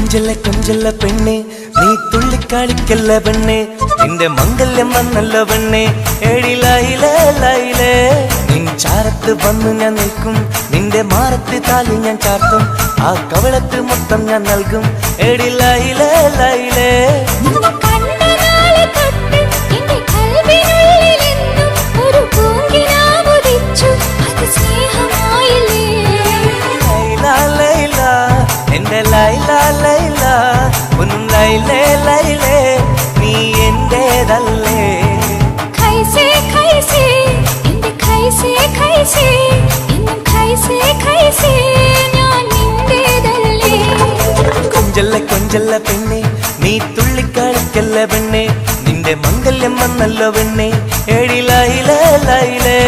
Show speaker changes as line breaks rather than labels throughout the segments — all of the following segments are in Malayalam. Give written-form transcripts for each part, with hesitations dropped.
കൊഞ്ചല്ല കൊഞ്ചല്ല പെണ്ണെ നീ തുള്ളിക്കളിക്കല്ല പെണ്ണെ നിന്റെ മംഗല്യം വന്നല്ലോ പെണ്ണെ എഴിലയിലേ ലയിലേ നിൻ ചാരത്ത് വന്നു ഞാൻ നിൽക്കും നിന്റെ മാറത്ത് താലി ഞാൻ ചാർത്തും ആ കവളത്ത് മൊത്തം ഞാൻ നൽകും എഴിലയിലേ ലയിലേ എന്റെ ലൈല ലൈല ഒന്നും ലൈലേ ലൈലേ നീ എന്റേതല്ലേ
ഖൈസേ ഖൈസേ എന്റെ ഖൈസേ ഖൈസേ എന്നും ഖൈസേ ഖൈസേ ഞാൻ നിന്റേതല്ലേ
കൊഞ്ചല്ല കൊഞ്ചല്ല പെണ്ണെ നീ തുള്ളിക്കളിക്കല്ല പെണ്ണെ നിന്റെ മംഗല്യം വന്നല്ലോ പെണ്ണെ എഴിലയിലേ ലൈലേ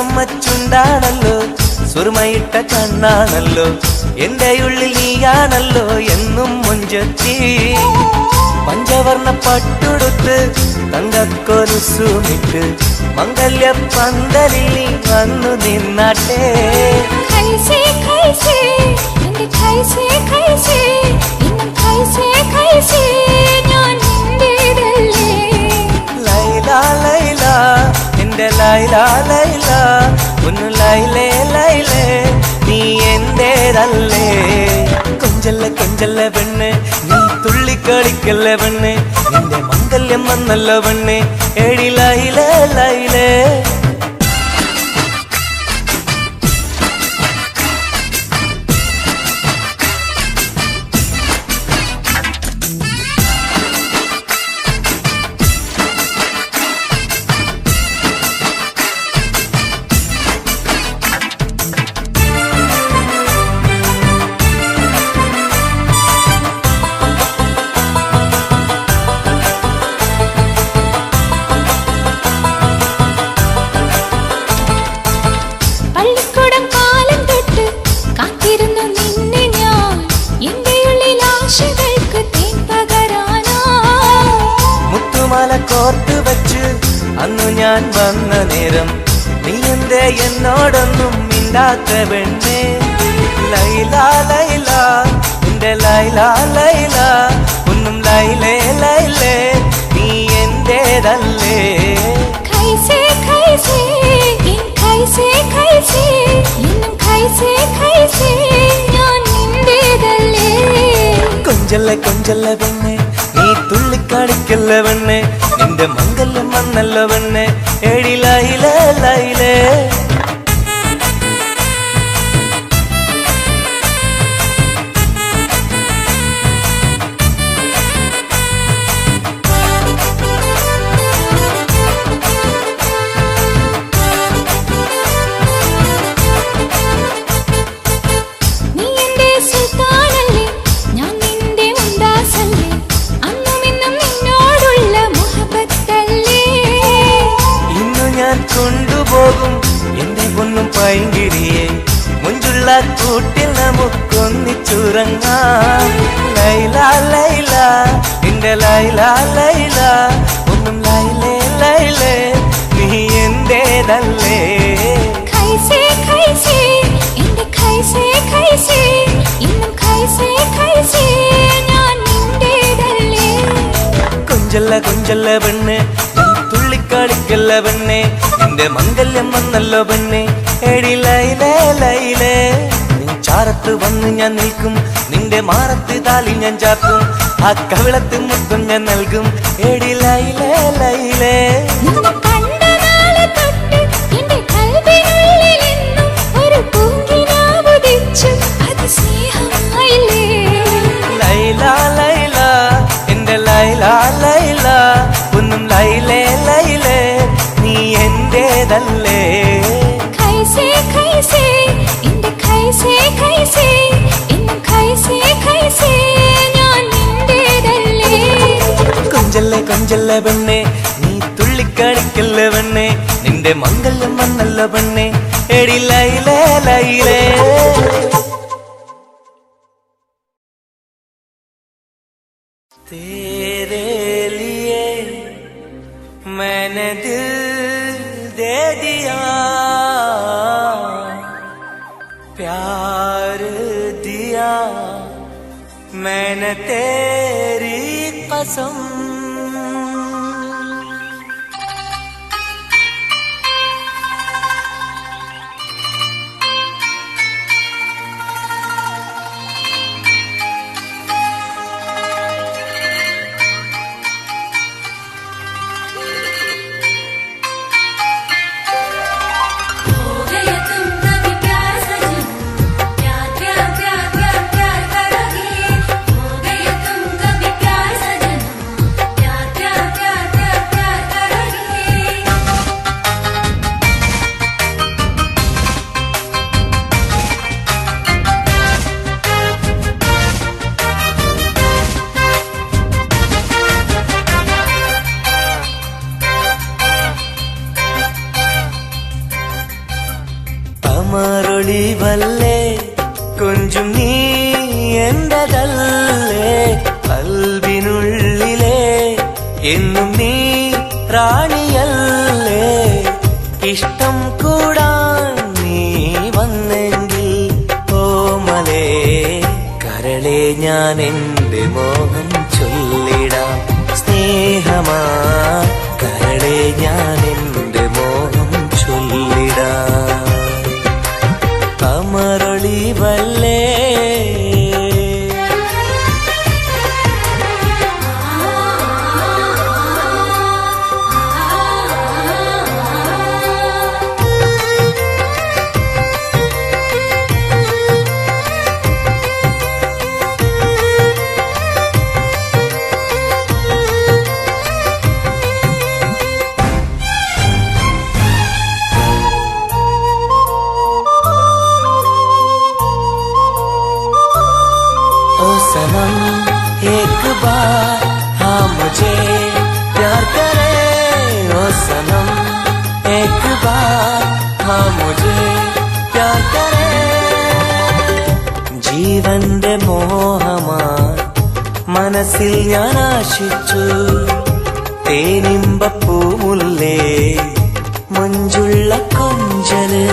തത്തമ്മച്ചുണ്ടാണല്ലോ സുറുമയിട്ട കണ്ണാണല്ലോ എന്റെ ഉള്ളിൽ നീയാണല്ലോ എന്നും മുഞ്ചത്തി പഞ്ചവർണ്ണ പട്ടുടുത്ത് തങ്കക്കൊലുസുമിട്ട് മംഗല്യ പന്തലിൽ നീ വന്നു നിന്നാട്ടെ
ഖൈസേ ഖൈസേ എന്റെ ഖൈസേ ഖൈസേ എന്നും ഖൈസേ ഖൈസേ ഞാൻ നിന്റേതല്ലേ
ലൈല ലൈല എന്റെ ലൈല ലൈല ഒന്ന് ലൈലേ ലൈലേ നീ എന്റേതല്ലേ കൊഞ്ചല്ല കൊഞ്ചല്ല പെണ്ണ് നീ തുള്ളിക്കളിക്കല്ല പെണ്ണ് നിന്റെ മംഗല്യം വന്നല്ലോ പെണ്ണ് എഴിലയിലേ ലൈലേ കോർത്ത് വെച്ച് അന്നു ഞാൻ വന്ന നേരം നീ എന്തേ എന്നോടൊന്നും മിണ്ടാത്ത പെണ്ണേ ലൈല ലൈല എന്റെ ലൈല ലൈല ഒന്നും ലൈലേ ലൈലേ നീ എന്റേതല്ലേ
ഖൈസേ ഖൈസേ എൻ ഖൈസേ ഖൈസേ എന്നും ഖൈസേ ഖൈസേ ഞാൻ നിന്റേതല്ലേ
കൊഞ്ചല്ല കൊഞ്ചല്ല പെണ്ണെ നീ തുള്ളിക്കളിക്കല്ല പെണ്ണെ നിന്റെ മംഗല്യം വന്നല്ലോ പെണ്ണെ എഴിലയിലേ ലൈലേ കൊണ്ടുപോകും എന്റെ പൊന്നും പൈങ്കിരിയെ മുഞ്ചുള്ള കൂട്ടിൽ നമുക്കൊന്നിച്ചുറങ്ങാം ലൈല ലൈല എന്റെ ലൈല ലൈല ഒന്നും ലൈലേ ലൈലേ നീ എന്റേതല്ലേ
ഖൈസേ ഖൈസേ എന്റെ ഖൈസേ ഖൈസേ എന്നും ഖൈസേ ഖൈസേ ഞാൻ നിന്റേതല്ലേ
കൊഞ്ചല്ല കൊഞ്ചല്ല പെണ്ണ് തുള്ളിക്കളിക്കല്ല പെണ്ണെ നിന്റെ മംഗല്യം വന്നല്ലോ പെണ്ണെ എഴിലയിലേ ലൈലേ നിൻ ചാരത്ത് വന്ന് ഞാൻ നിൽക്കും നിന്റെ മാറത്ത് താലി ഞാൻ ചാർത്തും ആ കവിളത്ത് മുത്തം ഞാൻ നൽകും എഴിലയിലേ ലൈലേ ലൈല ലൈല എന്റെ ലൈല ലൈല ഒന്നും ലൈലേ ലൈലേ നീ എന്റേതല്ലേ
ഖൈസേ ഖൈസേ എന്റെ ഖൈസേ ഖൈസേ എന്നും ഖൈസേ ഖൈസേ ഞാൻ നിന്റേതല്ലേ
കൊഞ്ചല്ല പെണ്ണെ നീ തുള്ളിക്കളിക്കല്ല പെണ്ണെ നിന്റെ മംഗല്യം വന്നല്ല പെണ്ണെ എടി ലൈലേ ലൈലേ तेरे लिए मैंने दिल दे दिया प्यार दिया मैंने तेरी कसम അമരൊളിവല്ലേ കൊഞ്ചും നീ എന്റെതല്ലേ കൽബിനുള്ളിലെ എന്നും നീ റാണിയല്ലേ ഇഷ്ടം കൂടാൻ നീ വന്നെങ്കിൽ ഓമലേ കരളെ ഞാൻ എന്റെ മോഹം ചൊല്ലിടാം സ്നേഹമാ കരളെ ഞാൻ എന്റെ മോഹം ചൊല്ലിടാം അമരൊളിവല്ലേ सनम एक बार हाँ मुझे प्यार करे ओ सनम एक बार हाँ मुझे प्यार करे ജീവന്റെ മോഹമാ മനസ്സിൽ ഞാൻ ആശിച്ചു തേനിമ്പപ്പൂമുല്ലേ മഞ്ചുള്ള കൊഞ്ചല്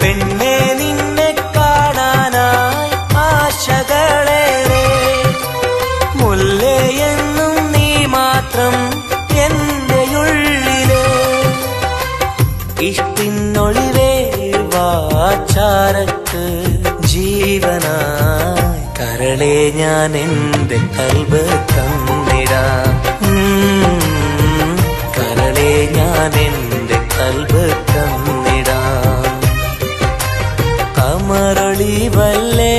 പെണ്ണെ നിന്നെ കാണാനായി ആശകളേറെ മുല്ലയെന്നും നീ മാത്രം എന്റെയുള്ളിലെ ഇഷ്ടിനൊളിവേ വാചാരക്ക് ജീവനായി കരളെ ഞാൻ എന്റെ കൽബ് തന്നിടാം കരളെ ഞാൻ എന്റെ കൽബ് തന്നിടാം അമരൊളിവല്ലേ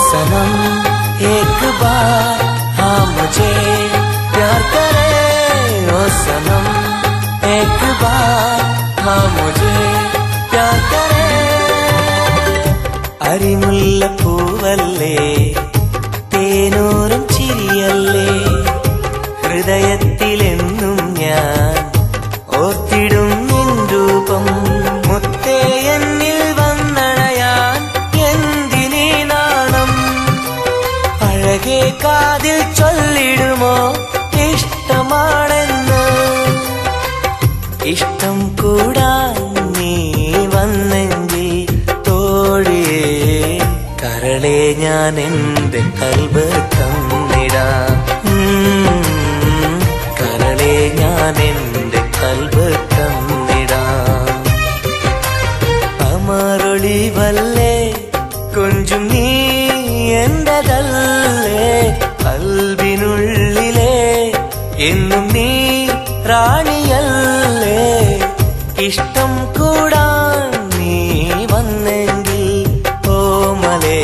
सनम एक बार हाँ मुझे प्यार करे ओ सनम एक बार हाँ मुझे प्यार करे അരിമുല്ലപ്പൂവല്ലേ തേനൂറും ചിരിയല്ലേ ഹൃദയത്തിലെന്നും ഞാൻ ഓർത്തിടും നിൻ രൂപം മുത്തേ എന്നിൽ വന്നണയാൻ എന്തിനീ നാണം അഴകേ കാതിൽ ചൊല്ലിടുമോ ഇഷ്ടമാണെന്ന് ഇഷ്ടം കൂടാൻ നീ വന്നെങ്കിൽ തോഴിയേ കരളെ ഞാൻ എന്റെ കൽബ് തന്നിടാം കരളെ ഞാൻ എന്റെ കൽബ് തന്നിടാം അമരൊളിവല്ലേ കൂടാൻ നീ വന്നെങ്കിൽ ഓമലേ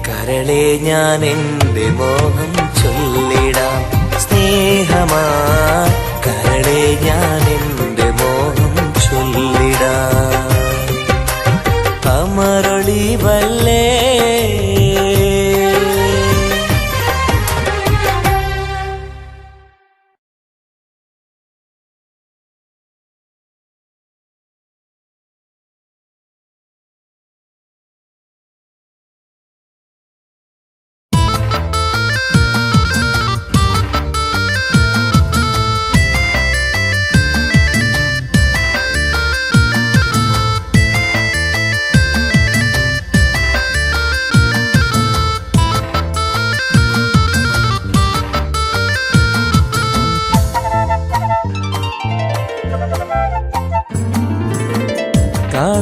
കരളെ ഞാൻ എന്റെ മോഹം ചൊല്ലിടാം സ്നേഹമാ കരളെ ഞാൻ എന്റെ മോഹം ചൊല്ലിടാം അമരൊളിവല്ലേ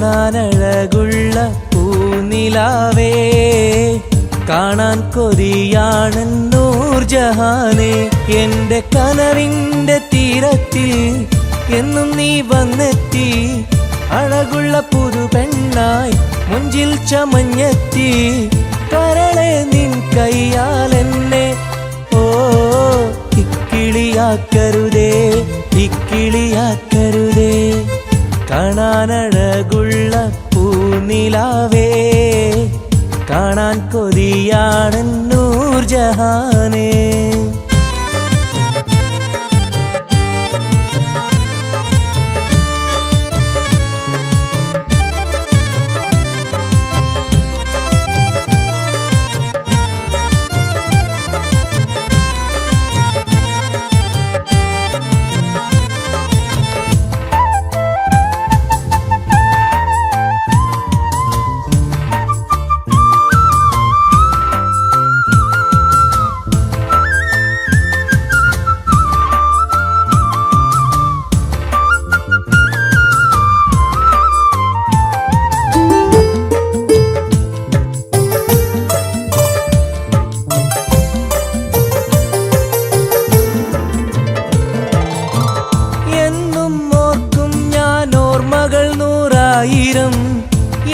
കാണാനഴകുള്ള പൂനിലാവേ കാണാൻ കൊതിയാണ് നൂർജഹാനെ എന്റെ കനവിന്റെ തീരത്തിൽ എന്നും നീ വന്നെത്തി അഴകുള്ള പുതുപെണ്ണായി മുഞ്ചിൽ ചമഞ്ഞെത്തി കരളെ നിൻ കയ്യാൽ എന്നെ ഓ ഇക്കിളിയാക്കരുതേ ഇക്കിളിയാക്കരുതേ കാണാനഴകുള്ള പൂനിലാവേ കാണാൻ കൊതിയാണ് നൂർജഹാനേ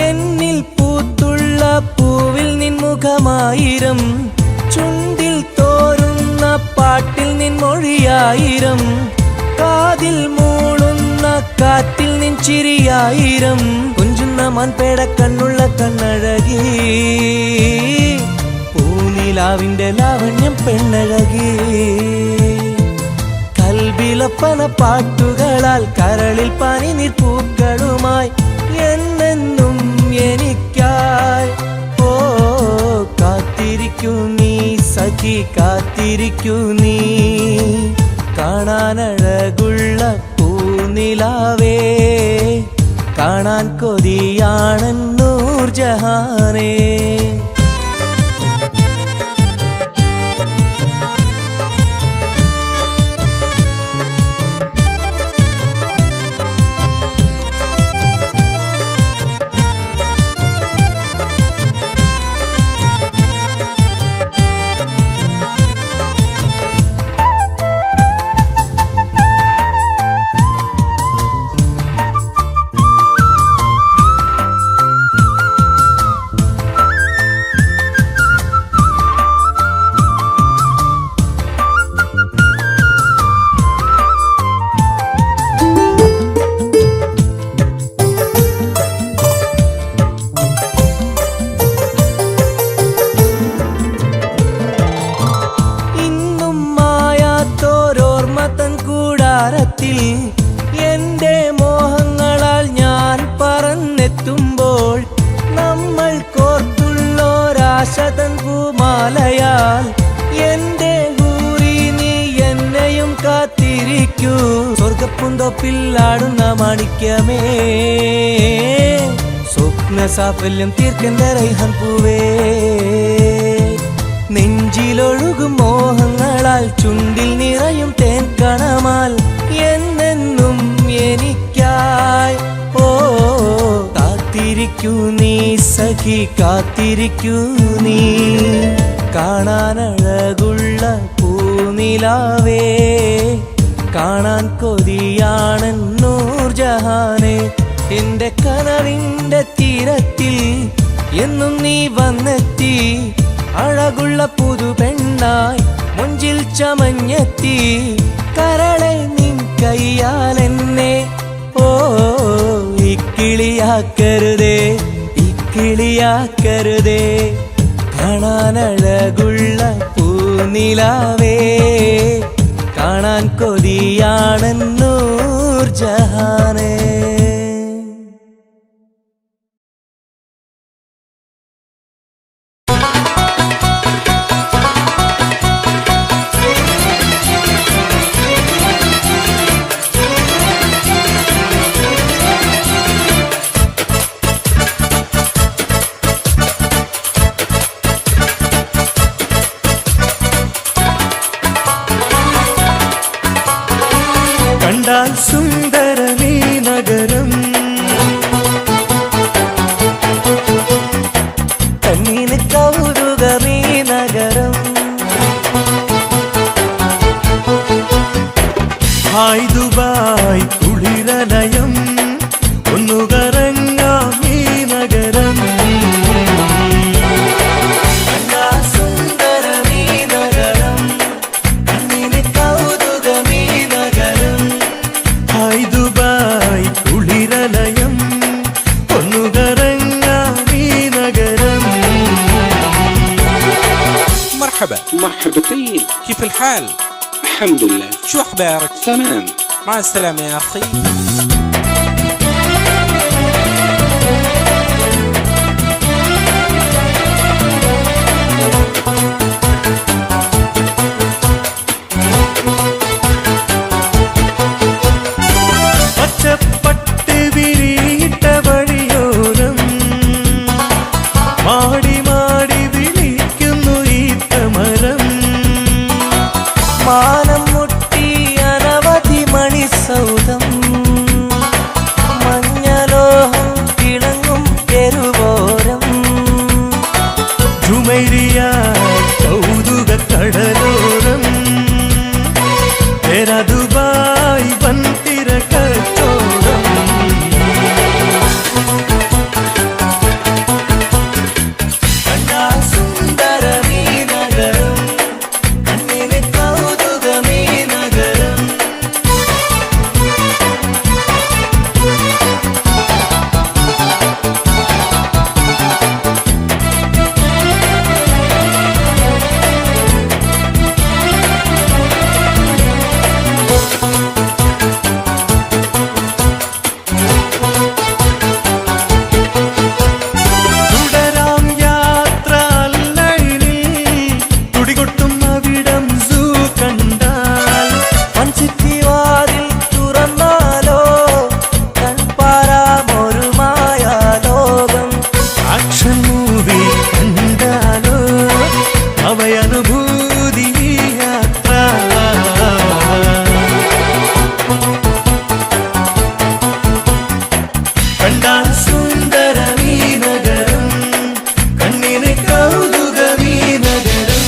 എന്നിൽ പൂത്തുള്ള പൂവിൽ നിൻ മുഖമായിരം ചുണ്ടിൽ തോരുന്ന പാട്ടിൽ നിൻ മൊഴിയായിരം കാതിൽ മൂളുന്ന കാറ്റിൽ നിൻ ചിരിയായിരം കുഞ്ചുന്ന മൺപേട കണ്ണുള്ള കണ്ണഴകി പൂനിലാവിന്റെ ലാവണ്യം പെണ്ണഴകി കൽബിലപ്പന പാട്ടുകളാൽ കരളിൽ പനിനീർ പൂക്കളുമായി എന്നെന്നും എനിക്കായി ഓ കാത്തിരിക്കൂ നീ സഖി കാത്തിരിക്കൂ നീ കാണാനഴകുള്ള പൂനിലാവേ കാണാൻ കൊതിയാണ് നൂർജഹാനേ എന്റെ മോഹങ്ങളാൽ ഞാൻ പറന്നെത്തുമ്പോൾ നമ്മൾ കോർത്തുള്ളൊരാശതൻ പൂമാലയാൽ എന്റെ ഊരി നീ എന്നെയും കാത്തിരിക്കൂ സ്വർഗപ്പുന്തൊപ്പിൽ ആടുന്ന മാണിക്യമേ സ്വപ്ന സാഫല്യം തീർക്കെന്റെ റൈഹാൻ പൂവേ നെഞ്ചിലൊഴുകും മോഹങ്ങളാൽ ചുണ്ടിൽ നിറയും തേൻ കണമാൽ എന്നെന്നും എനിക്കായി ഓ കാത്തിരിക്കൂ നീ സഖി കാത്തിരിക്കൂ നീ കാണാനഴകുള്ള പൂനിലാവേ കാണാൻ കൊതിയാണ് നൂർജഹാനേ എന്റെ കനവിന്റെ തീരത്തിൽ എന്നും നീ വന്നെത്തി. അഴകുള്ള പുതു പെണ്ണായി മുഞ്ചിൽ ചമഞ്ഞെത്തി. കരളെ നിൻ കയ്യാൽ എന്നെ ഓ ഇക്കിളിയാക്കരുതേ, ഇക്കിളിയാക്കരുതേ. കാണാനഴകുള്ള പൂനിലാവേ, കാണാൻ കൊതിയാണെന്നൂർ ജഹാനേ. കണ്ടാൽ സുന്ദരമീ നഗരം, കണ്ണീന് കൗതുകമീ നഗരം. ഹായ് ദുബായ് കുളിരലയം, ഒന്നു കറങ്ങാം ഈ നഗരം. കണ്ടാൽ സുന്ദരമീ നഗരം, കണ്ണീന് കൗതുകമീ നഗരം. ഹായ് ദുബായ് കുളിരലയം, ഒന്നു കറങ്ങാം ഈ നഗരം.
مرحبا.
مرحبتين.
كيف الحال؟
الحمد لله.
شو أخبارك؟
تمام.
مع السلامة يا أخي.
പച്ചപ്പട്ട് വിരിയിട്ട വഴിയോരം മാടി മാടി വിളിക്കുന്നു ഈ തമരം. മാനം മുട്ടി അനവധി മണിസൗധം, മഞ്ഞലോഹം തിളങ്ങും തെരുവോരം. ജുമൈരിയ കൗതുക കടലോരം, तेरा दुबाई बनतिर कचोरम. കണ്ടാ സുന്ദരമീ നഗരം, കണ്ണിന് കൗതുകമീ നഗരം. തുടരാം യാത്ര അല്ലഴിലിൽ, തുടികൊട്ടും അവിടം സൂ കണ്ടാൽ. മൺചിറ്റിവാതിൽ തുറന്നാലോ കൺപാരാമൊരു മായാലോകം. ആക്ഷൻ മൂവി കണ്ടാലോ അവയനുഭൂതി യാത്ര. കണ്ടാൽ സുന്ദരമീ നഗരം, കണ്ണിന് കൗതുകമീ നഗരം.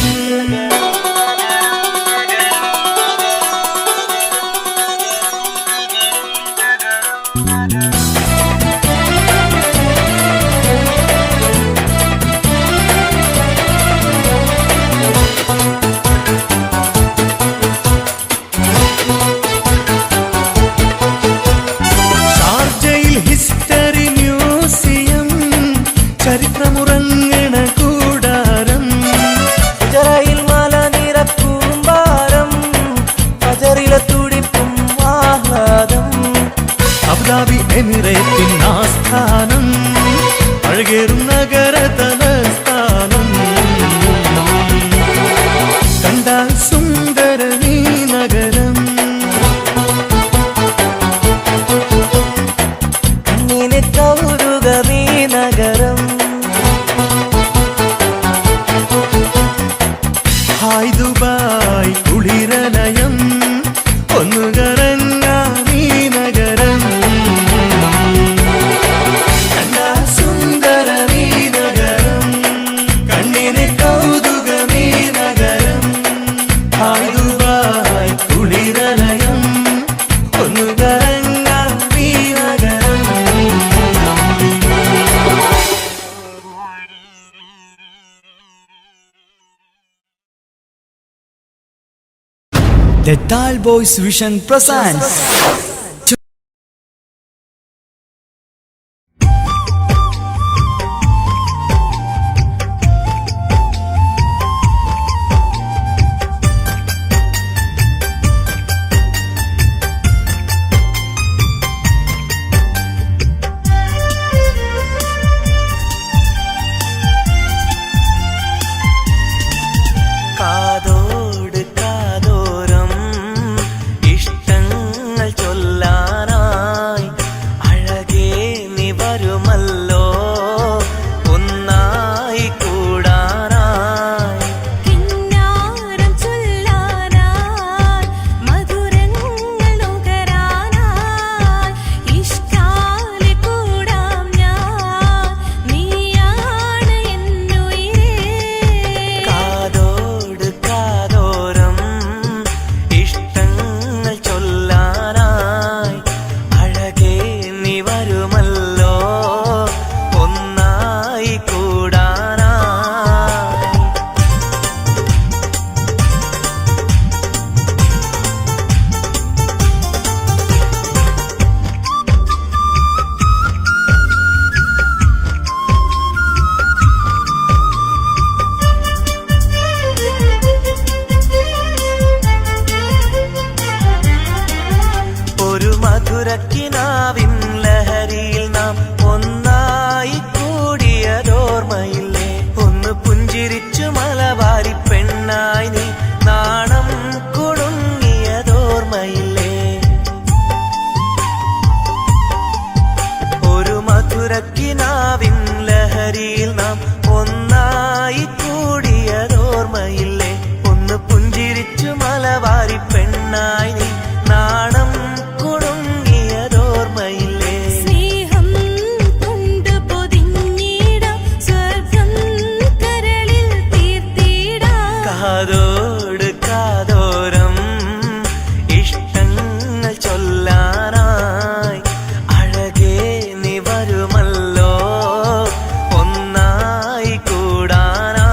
ഷാർജയിൽ ഹിസ്റ്ററി മ്യൂസിയം, ചരിത്രമുറങ്ങണ കൂടാരം. ഗുജറായിൽ മലനിര കൂമ്പാരം, ഫജറിലെ തുടിപ്പും ആഹ്ലാദം. അബുദാബി എമിറേറ്റിൻ ആസ്ഥാനം, അഴകേറും നഗര തലസ്ഥാനം. കണ്ടാൽ സുന്ദരമീ നഗരം, കണ്ണിന് കൗതുകമീ നഗരം. ഹായ് ദുബായ് കുളിരലയം, ഒന്നു കറങ്ങാം ഈ നഗരം. കണ്ടാ സുന്ദരമീ നഗരം.
The Tal Boys Vision presents
കാതോട് കാതോരം ഇഷ്ടങ്ങൾ ചൊല്ലാനായി അഴകേ നീ വരുമല്ലോ ഒന്നായി കൂടാനായി
കിന്നാരം ചൊല്ലാനായി മധുരങ്ങൾ നുകരാനായി ഇഷ്കാലെ കൂടാം ഞാൻ നീയാണ് എന്നുയിരേ
കാതോട് കാതോരം ഇഷ്ടങ്ങൾ ചൊല്ലാനായി അഴകേ നീ വരുമല്ലോ ഒന്നായി കൂടാനായി ഒരു മധുരക്കിനാവിൻ ലഹരിയിൽ നാം ഒന്നായി കൂടിയതോർമ്മയില്ലേ ഒന്ന് പുഞ്ചിരിച്ചു മലബാരി പെണ്ണായി നീ നാണം കുടുങ്ങിയതോർമ്മയില്ലേ ഒരു മധുരക്കിനാവിൻ ലഹരിയിൽ നാം ഒന്നായി കൂടിയതോർമ്മയില്ലേ ഒന്ന് പുഞ്ചിരിച്ചു മലബാരി പെണ്ണായി നീ നാണം കുടുങ്ങിയതോർമ്മയില്ലേ
സ്നേഹം കൊണ്ട് പൊതിഞ്ഞിടാം സ്വർഗം കരളിൽ തീർത്തിടാം
കാതോട് കാതോരം ഇഷ്ടങ്ങൾ ചൊല്ലാനായി അഴകേ നീ വരുമല്ലോ ഒന്നായി കൂടാനായി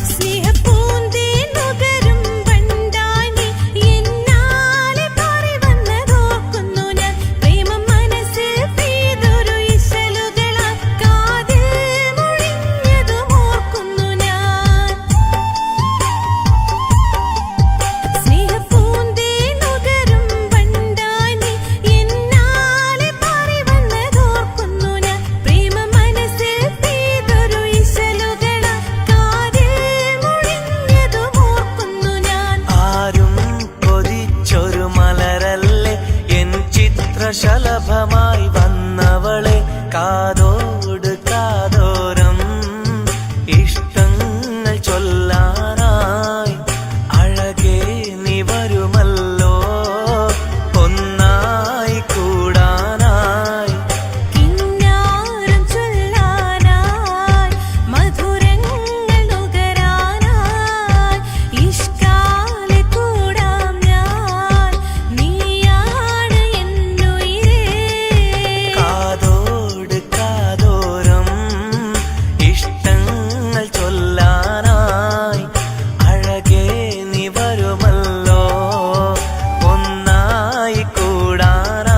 സ്നേഹപ്പൂന്തേൻ നുകരും വണ്ടായി നീ എന്നാലെ പാറി വന്നതോർക്കുന്നു ഞാൻ പ്രേമം മനസ്സിൽ പെയ്തൊരു ഇശലുകളാൽ കാതിൽ മുഴിഞ്ഞതും ഓർക്കുന്നു ഞാൻ സ്നേഹപ്പൂന്തേൻ നുകരും വണ്ടായി നീ എന്നാലെ പാറി വന്നതോർക്കുന്നു ഞാൻ പ്രേമം മനസ്സിൽ പെയ്തൊരു ഇശലുകളാൽ കാതിൽ മുഴിഞ്ഞതും ഓർക്കുന്നു ഞാൻ
ആരും കൊതിച്ചൊരു മലരല്ലേ എൻ ചിത്രശലഭമായി വന്നവളെ കാതോട് കാതോരം ഇഷ്ടങ്ങൾ ചൊല്ലാനായി അഴകേ നീ വരുമല്ലോ ഒന്നായി കൂടാനായി
കിന്നാരം ചൊല്ലാനായി മധുരങ്ങൾ നുകരാനായി ഇഷ്കാലെ കൂടാം ഞാൻ നീയാണ് എന്നുയിരേ
കാതോട് കാതോരം ഇഷ്ടങ്ങൾ ചൊല്ലാനായി അഴകേ നീ വരുമല്ലോ ഒന്നായി കൂടാനായി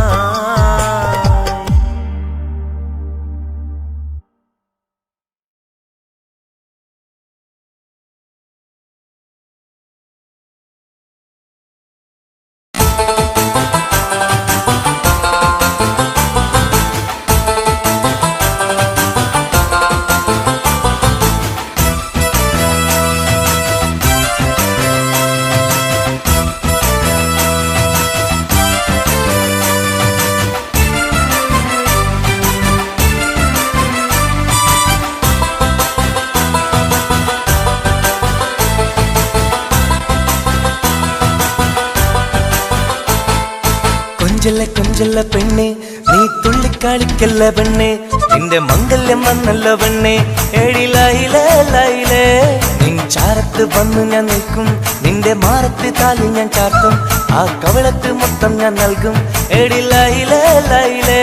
கொஞ்சல கொஞ்சல பெண்ணே നീ തുള്ളിക്കളിക്കല്ല പെണ്ണെ നിന്റെ മംഗല്യം വന്നല്ലോ പെണ്ണെ എഴിലയിലേ ലൈലേ നിൻ ചാരത്ത് വന്നു ഞാൻ നിൽക്കും നിന്റെ മാറത്ത് താലി ഞാൻ ചാർത്തും ആ കവിളത്ത് മൊത്തം ഞാൻ നൽകും എഴിലയിലേ ലൈലേ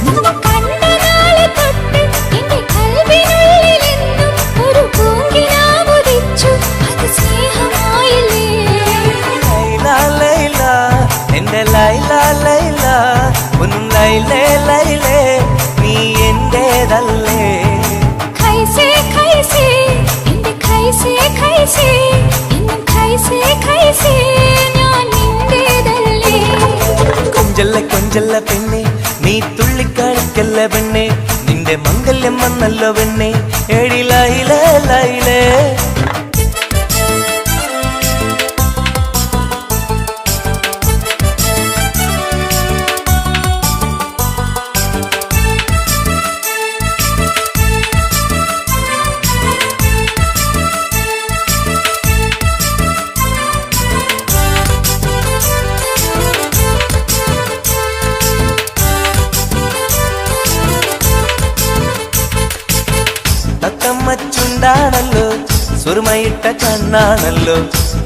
നിന്നെ കണ്ട നാളെ തൊട്ട് എന്റെ കൽവിനുള്ളിലെന്നും ഒരു പൂങ്കിനാവുദിച്ചു അത് സ്നേഹമായില്ലേ
ലൈല ലൈല എന്റെ ലൈല ലൈല ഒന്നും ലൈലേ ലൈലേ നീ എന്റേതല്ലേ
ഖൈസേ ഖൈസേ എന്റെ ഖൈസേ ഖൈസേ എന്നും ഖൈസേ ഖൈസേ ഞാൻ നിന്റേതല്ലേ
കൊഞ്ചല്ല കൊഞ്ചല്ല പെണ്ണെ നീ തുള്ളിക്കളിക്കല്ല പെണ്ണെ നിന്റെ മംഗല്യം വന്നല്ലോ പെണ്ണെ എഴിലയിലേ ലൈലേ തത്തമ്മച്ചുണ്ടാണല്ലോ സുറുമയിട്ട കണ്ണാണല്ലോ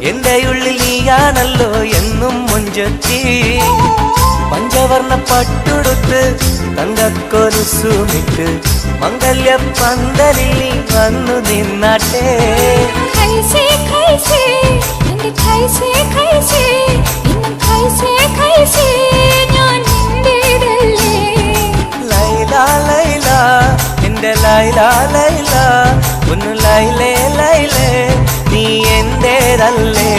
എന്റെ ഉള്ളിൽ നീയാണല്ലോ എന്നും മുഞ്ചത്തി പഞ്ചവർണ്ണ പട്ടുടുത്ത് തങ്കക്കൊലുസുമിട്ട് മംഗല്യ പന്തലിൽ നീ വന്നു നിന്നാട്ടെ
ഖൈസേ ഖൈസേ എന്റെ ഖൈസേ ഖൈസേ എന്നും ഖൈസേ ഖൈസേ ഞാൻ നിന്റേതല്ലേ
ലൈല ലൈല എന്റെ ലൈല ലൈല ഒന്ന് ലൈലേ ലൈലേ നീ എന്റേതല്ലേ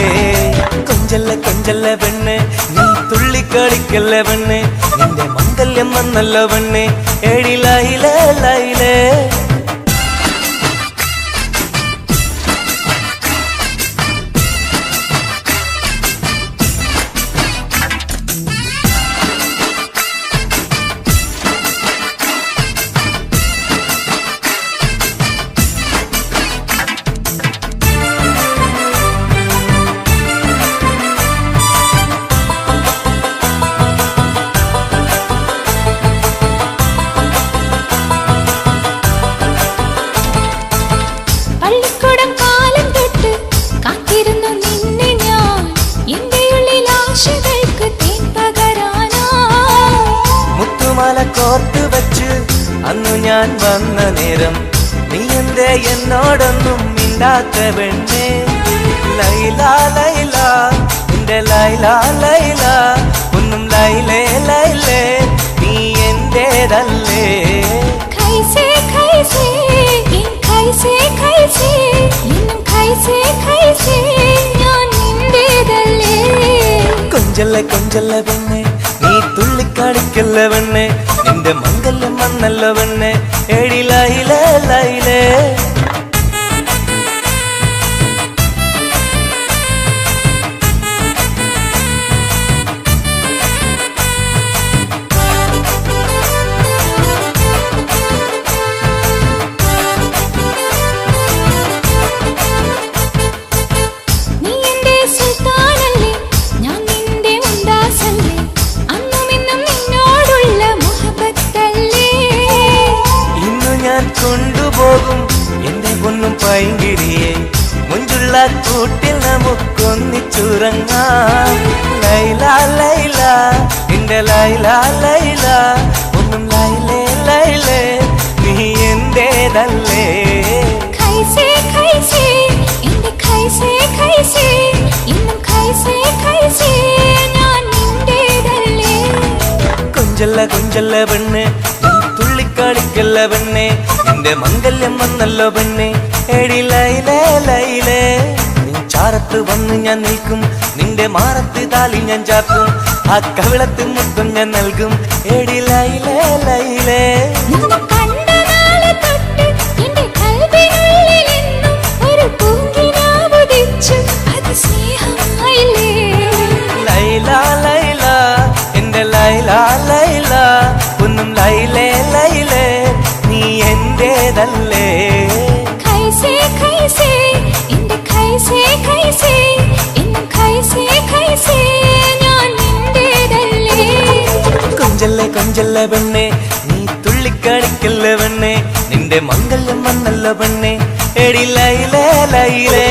കൊഞ്ചല്ല കൊഞ്ചല്ല പെണ്ണ് നീ തുള്ളിക്കളിക്കല്ല പെണ്ണ് നിന്റെ മംഗല്യം വന്നല്ലോ പെണ്ണ് എഴിലയിലേ ലൈലേ
പള്ളിക്കൂടം കാലം തൊട്ട് കാത്തിരുന്നു നിന്നെ ഞാൻ എന്റെ ഉള്ളിൽ ആശകൾക്ക് തേൻ പകരാനാ
മുത്തുമാല കോർത്ത് വെച്ച് അന്നു ഞാൻ വന്ന നേരം നീ എന്തേ എന്നോടൊന്നും മിണ്ടാത്ത പെണ്ണേ ലൈല ലൈല എന്റെ ലൈല ലൈല ഒന്നും ലൈലേ ലൈലേ നീ എന്റേതല്ലേ
ഖൈസേ ഖൈസേ എൻ ഖൈസേ ഖൈസേ എന്നും ഖൈസേ ഖൈസേ ഞാൻ നിന്റേതല്ലേ
കൊഞ്ചല്ല കൊഞ്ചല്ല പെണ്ണെ നീ തുള്ളിക്കളിക്കല്ല പെണ്ണെ നിന്റെ മംഗല്യം വന്നല്ലോ പെണ്ണെ എഴിലയിലേ ലൈലേ
നീ എന്റെ സുൽത്താനല്ലേ ഞാൻ നിന്റെ മുംതാസല്ലേ അന്നും ഇന്നും നിന്നോടുള്ള മുഹബത്തല്ലേ
ഇന്നു ഞാൻ കൊണ്ടുപോകും എന്റെ പൊന്നും പൈങ്കിരിയെ മുഞ്ചുള്ള കൂട്ടിൽ നമുക്കൊന്നിച്ചുറങ്ങാം ലൈല ലൈല എന്റെ ലൈല ലൈല ഒന്നും ലൈലേ ലൈലേ നീ എന്റേതല്ലേ
ഖൈസേ ഖൈസേ എന്റെ ഖൈസേ ഖൈസേ എന്നും ഖൈസേ ഖൈസേ ഞാൻ നിന്റേതല്ലേ
കൊഞ്ചല്ല കൊഞ്ചല്ല പെണ്ണെ നീ തുള്ളിക്കളിക്കല്ല പെണ്ണെ നിന്റെ മംഗല്യം വന്നല്ലോ പെണ്ണെ എഴിലയിലേ ലൈലേ നിൻ ചാരത്ത് വന്ന് ഞാൻ നിൽക്കും നിന്റെ മാറത്ത് താലി ഞാൻ ചാർത്തും ആ കവിളത്ത് മുത്തം ഞാൻ നൽകും എഴിലയിലേ ലൈലേ
നിന്നെ കണ്ട നാളെ തൊട്ട് എന്റെ കൽവിനുള്ളിലെന്നും ഒരു പൂങ്കിനാവുദിച്ചു അത് സ്നേഹമായില്ലേ
ലൈല ലൈല എന്റെ ലൈല ലൈല ഒന്നും ലൈലേ ലൈലേ നീ എന്റേതല്ലേ
ഖൈസേ ഖൈസേ എന്റെ ഖൈസേ ഖൈസേ എന്നും ഖൈസേ ഖൈസേ ഞാൻ നിന്റേതല്ലേ
കൊഞ്ചല്ലേ കൊഞ്ച കൊഞ്ചല്ല പെണ്ണെ നീ തുള്ളിക്കളിക്കല്ല പെണ്ണെ നിന്റെ മംഗല്യം വന്നല്ല പെണ്ണെ എടി ലൈലേ ലൈലേ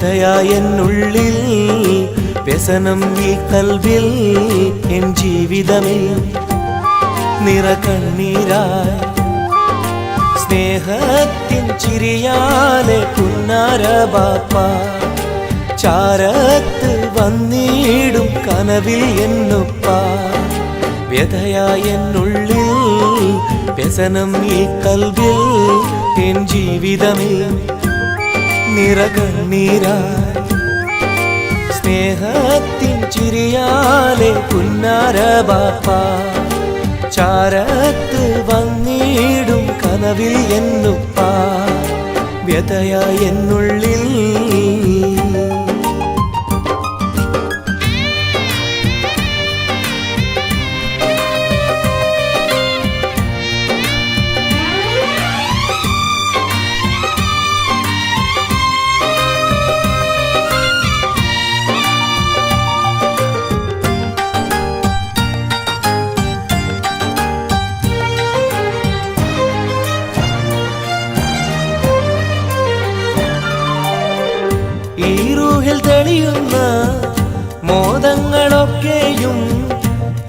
വ്യതയായെന്നുള്ളിൽ വ്യസനം ഈ കൽവിൽ എൻ ജീവിതമിൽ നിറകണ്ണീരായി സ്നേഹത്തിൻ ചിരിയാലെ പുന്നാര ബാപ്പ ചാരത്ത് വന്നിടും കനവിൽ എന്നുപ്പ വ്യതയായെന്നുള്ളിൽ വ്യസനം ഈ കൽവിൽ എൻ ജീവിതമിൽ നിറകണ്ണീരായി സ്നേഹത്തിൻ ചിരിയാലെ പുന്നാര ബാപ്പ ചാരത്ത് വന്നിടും കനവിൽ എന്നുപ്പ വ്യതയായെന്നുള്ളിൽ ഈ റൂഹിൽ തെളിയുന്ന മോദങ്ങളൊക്കെയും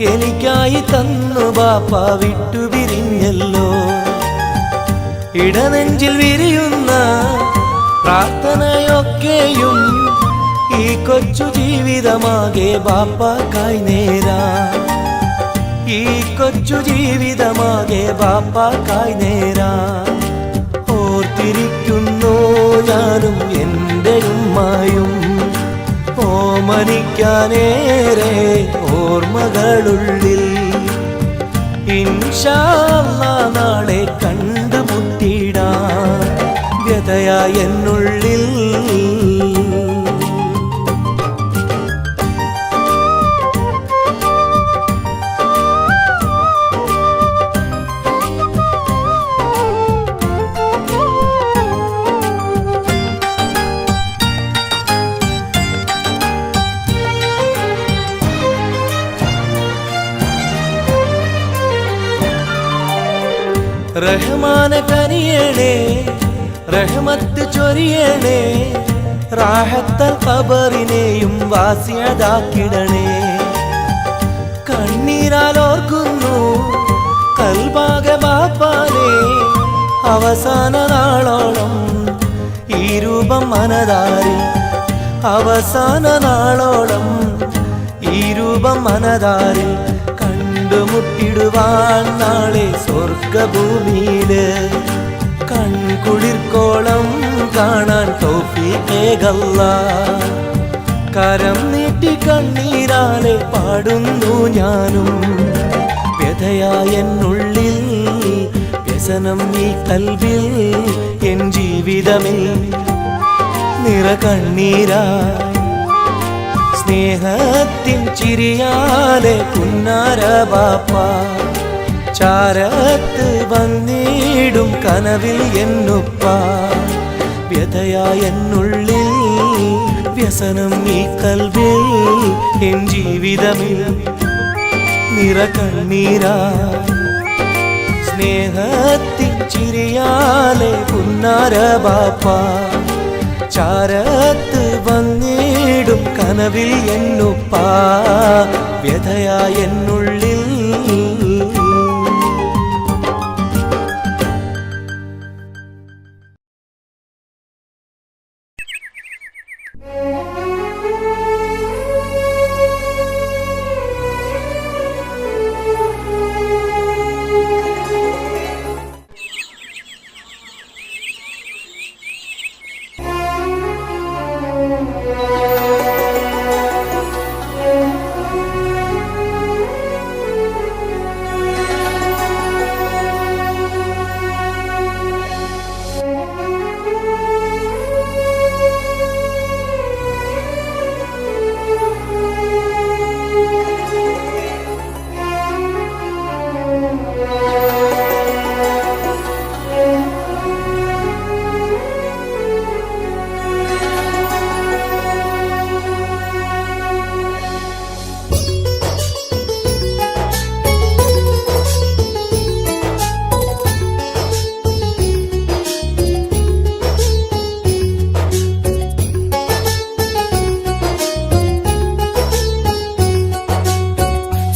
എനിക്കായി തന്നു ബാപ്പ വിട്ടുപിരിഞ്ഞല്ലോ ഇടനെഞ്ചിൽ വിരിയുന്ന പ്രാർത്ഥനയൊക്കെയും ഈ കൊച്ചു ജീവിതമാകെ ബാപ്പാക്കായി നേരാ ഈ കൊച്ചു ജീവിതമാകെ ബാപ്പാക്കായി നേരാ ഓർത്തിരിക്കുന്നു ഞാനും എൻ്റെ ഉമ്മായും ഓമനിക്കാനേറെ ഓർമ്മകളുള്ളിൽ ഇൻഷാ അല്ലാഹ് നാളെ കണ്ടുമുട്ടിടാം വ്യതയായെന്നുള്ളിൽ റഹ്മാനെ കനിയണേ റഹ്മത്ത് ചൊരിയണേ റാഹത്തൽ ഖബറിനെയും വാസിയതാക്കിടണേ കണ്ണീരാൽ ഓർക്കുന്നു കൽബാകെ ബാപ്പാനെ അവസാന നാളോളം ഈ രൂപം മനതാരിൽ അവസാന നാളോളം ഈ രൂപം മനതാരിൽ കണ്ടുമുട്ടിടുവാൻ നാളെ സ്വർഗഭൂമിയില് കൺകുളിർക്കോളം കാണാൻ തൗഫീഖേകല്ലാഹ് കരം നീട്ടി കണ്ണീരാലെ പാടുന്നു ഞാനും വ്യതയായെന്നുള്ളിൽ വ്യസനം ഈ കൽവിൽ എൻ ജീവിതമിൽ നിറകണ്ണീരായി സ്നേഹത്തിൻ ചിരിയാലെ പുന്നാര ബാപ്പ ചാരത്ത് വന്നിടും കനവിൽ എന്നുപ്പ വ്യതയായെന്നുള്ളിൽ വ്യസനം ഈ കൽവിൽ എൻ ജീവിതമിൽ നിറകണ്ണീരായി സ്നേഹത്തിൻ ചിരിയാലെ പുന്നാര ബാപ്പ ചാരത്ത് വന്നിടും കനവിൽ എന്നുപ്പ വ്യതയായെന്നുള്ളിൽ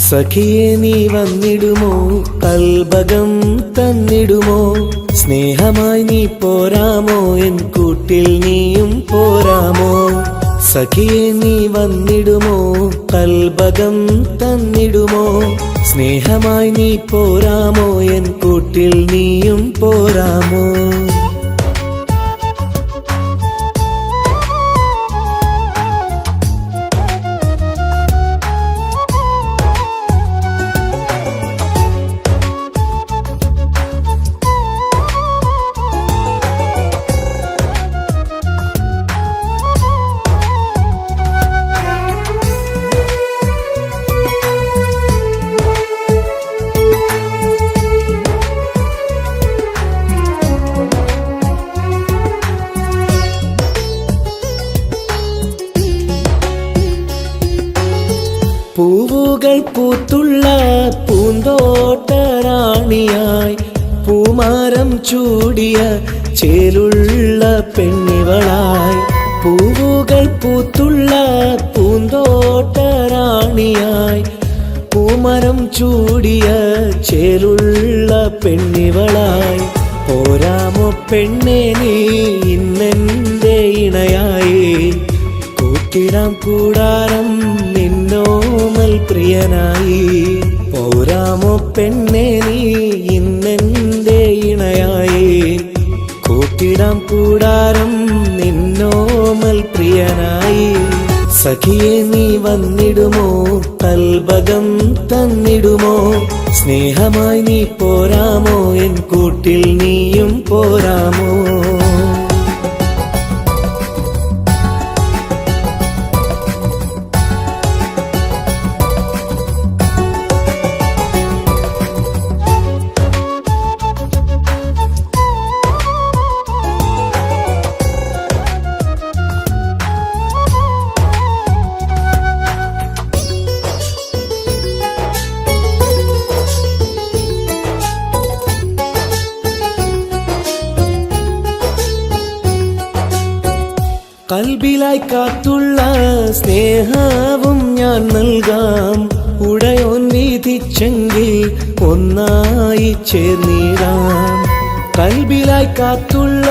സഖിയെ നീ വന്നിടുമോ കൽബകം തന്നിടുമോ സ്നേഹമായി നീ പോരാമോ എൻ കൂട്ടിൽ നീയും പോരാമോ സഖിയെ നീ വന്നിടുമോ കൽബകം തന്നിടുമോ സ്നേഹമായി നീ പോരാമോ എൻ കൂട്ടിൽ നീയും പോരാമോ പൂവുകൾ പൂത്തുള്ള പൂന്തോട്ടറാണിയായി പൂമാരം ചൂടിയ ചേലുള്ള പെണ്ണിവളായി പൂവുകൾ പൂത്തുള്ള പൂന്തോട്ടറാണിയായി പൂമരം ചൂടിയ ചേലുള്ള പെണ്ണിവളായി പോരാമോ പെണ്ണെ നീ ഇന്നെന്റെ ഇണയായി കൂട്ടിടാം കൂടാരം നിന്നോമൽ പ്രിയനായി പോരാമോ പെണ്ണെ നീ ഇന്നെന്റെ ഇണയായി കൂട്ടിടാം കൂടാരം നിന്നോമൽ പ്രിയനായി സഖിയെ നീ വന്നിടുമോ കൽബകം തന്നിടുമോ സ്നേഹമായി നീ പോരാമോ എൻ കൂട്ടിൽ നീയും പോരാമോ കൽബിലായി കാത്തുള്ള സ്നേഹവും ഞാൻ നൽകാം ഉടയോൻ വിധിച്ചെങ്കിൽ ഒന്നായി ചേർന്നിടാം കൽബിലായി കാത്തുള്ള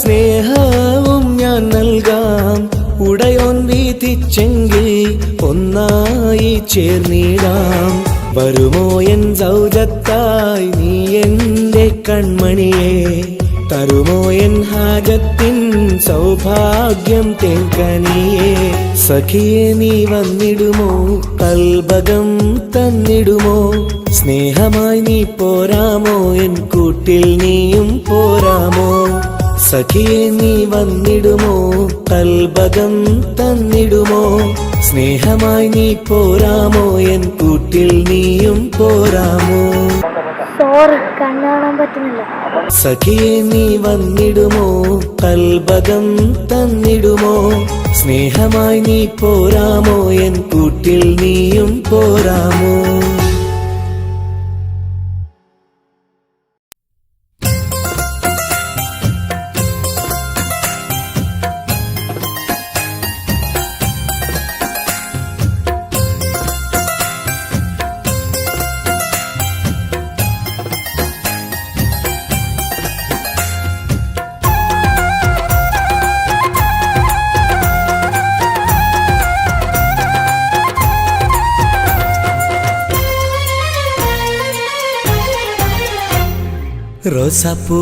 സ്നേഹവും ഞാൻ നൽകാം ഉടയോൻ വിധിച്ചെങ്കിൽ ഒന്നായി ചേർന്നിടാം വരുമോ എൻ സൗജത്തായി നീ എന്റെ കൺമണിയെ തരുമോ എൻ ഹാജത്തിൻ സൗഭാഗ്യം തേങ്കനിയേ സഖിയെ നീ വന്നിടുമോ കൽബകം തന്നിടുമോ സ്നേഹമായി നീ പോരാമോ എൻ കൂട്ടിൽ നീയും പോരാമോ സഖിയെ നീ വന്നിടുമോ കൽബകം തന്നിടുമോ സ്നേഹമായി നീ പോരാമോ എൻ കൂട്ടിൽ നീയും പോരാമോ
സോറി കണ്ണു കാണാൻ പറ്റുന്നില്ല
സഖിയെ നീ വന്നിടുമോ കൽബകം തന്നിടുമോ സ്നേഹമായി നീ പോരാമോ എൻ കൂട്ടിൽ നീയും പോരാമോ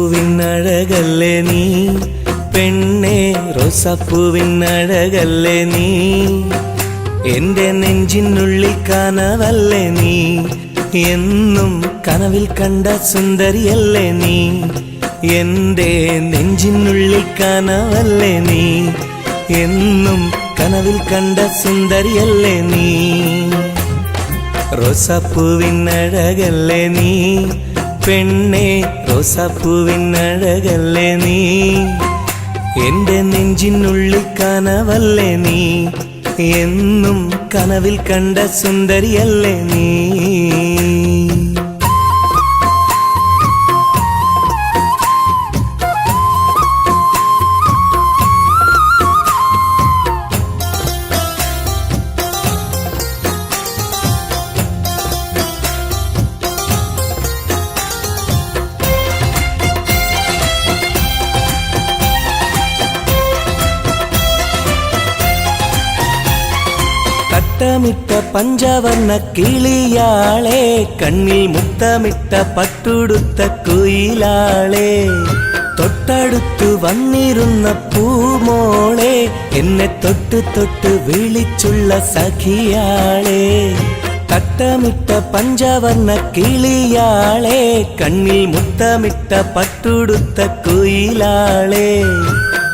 റോസാപ്പൂവിനഴകല്ലേ നീ പെണ്ണെ റോസാപ്പൂവിനഴകല്ലേ നീ എന്റെ നെഞ്ചിനുള്ളിൽ കനവല്ലേ നീ എന്നും കനവിൽ കണ്ട സുന്ദരിയല്ലേ നീ എന്റെ നെഞ്ചിനുള്ളിൽ കനവല്ലേ നീ എന്നും കനവിൽ കണ്ട സുന്ദരിയല്ലേ നീ റോസാപ്പൂവിനഴകല്ലേ നീ പെണ്ണെ റോസാപ്പൂവിനഴകല്ലേ നീ എന്റെ നെഞ്ചിനുള്ളിൽ കനവല്ലേ നീ എന്നും കനവിൽ കണ്ട സുന്ദരിയല്ലേ നീ തട്ടമിട്ട പഞ്ചവർണ്ണ കിളിയാളെ, കണ്ണിൽ മുത്തമിട്ട പട്ടുടുത്ത കുയിലാളെ, തൊട്ടടുത്തു വന്നിരുന്ന പൂമോളെ, എന്നെ തൊട്ട് തൊട്ട് വിളിച്ചുള്ള സഖിയാളെ. തട്ടമിട്ട പഞ്ചവർണ്ണ കിളിയാളെ, കണ്ണിൽ മുത്തമിട്ട പട്ടുടുത്ത കുയിലാളെ,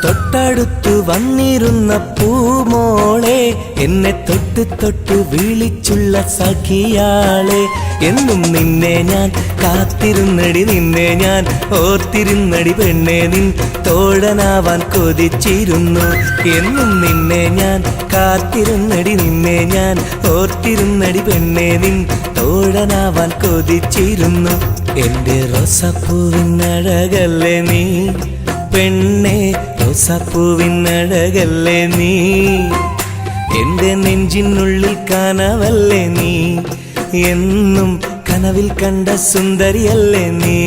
തൊട്ടടുത്തു വന്നിരുന്ന പൂമോളെ, എന്നെ തൊട്ട് തൊട്ട് വിളിച്ചുള്ള സഖിയാളെ. എന്നും നിന്നെ ഞാൻ കാത്തിരുന്നടി, നിന്നെ ഞാൻ ഓർത്തിരുന്നടി പെണ്ണെ, നിൻ തോഴനാവാൻ കൊതിച്ചിരുന്നു. എന്നും നിന്നെ ഞാൻ കാത്തിരുന്നടി, നിന്നെ ഞാൻ ഓർത്തിരുന്നടി പെണ്ണെ, നിൻ തോഴനാവാൻ കൊതിച്ചിരുന്നു. എന്റെ റോസാപ്പൂവിനഴകല്ലേ നീ പെണ്ണെ, റോസാപ്പൂവിനഴകല്ലേ നീ, എന്റെ നെഞ്ചിനുള്ളിൽ കനവല്ലേ നീ, എന്നും കനവിൽ കണ്ട സുന്ദരിയല്ലേ നീ.